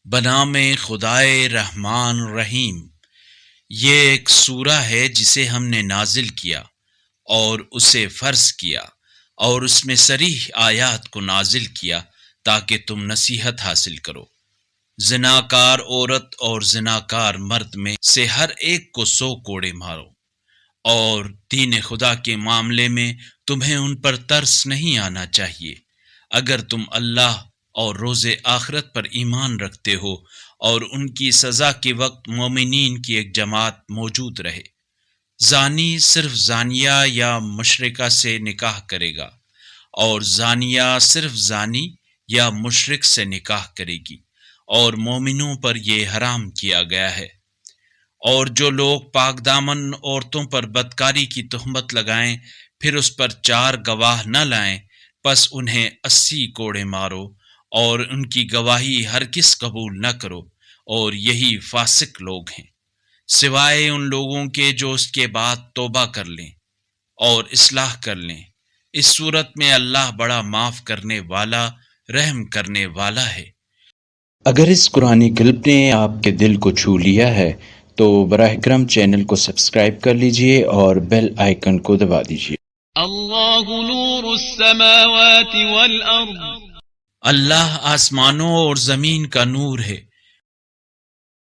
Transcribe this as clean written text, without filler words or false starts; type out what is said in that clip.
بنام خدائے رحمان رحیم۔ یہ ایک سورہ ہے جسے ہم نے نازل کیا اور اسے فرض کیا اور اس میں صریح آیات کو نازل کیا تاکہ تم نصیحت حاصل کرو۔ زناکار عورت اور زناکار مرد میں سے ہر ایک کو 100 کوڑے مارو، اور دین خدا کے معاملے میں تمہیں ان پر ترس نہیں آنا چاہیے اگر تم اللہ اور روز آخرت پر ایمان رکھتے ہو اور ان کی سزا کے وقت مومنین کی ایک جماعت موجود رہے۔ زانی صرف زانیہ یا مشرکہ سے نکاح کرے گا، اور زانیہ صرف زانی یا مشرک سے نکاح کرے گی، اور مومنوں پر یہ حرام کیا گیا ہے۔ اور جو لوگ پاک دامن عورتوں پر بدکاری کی تہمت لگائیں پھر اس پر 4 گواہ نہ لائیں، پس انہیں 80 کوڑے مارو اور ان کی گواہی ہرگز قبول نہ کرو، اور یہی فاسق لوگ ہیں، سوائے ان لوگوں کے جو اس کے بعد توبہ کر لیں اور اصلاح کر لیں۔ اس صورت میں اللہ بڑا معاف کرنے والا، رحم کرنے والا ہے۔ اگر اس قرآنی کلپ نے آپ کے دل کو چھو لیا ہے تو براہ کرم چینل کو سبسکرائب کر لیجئے اور بیل آئیکن کو دبا دیجئے۔ اللہ نور السماوات والارض، اللہ آسمانوں اور زمین کا نور ہے۔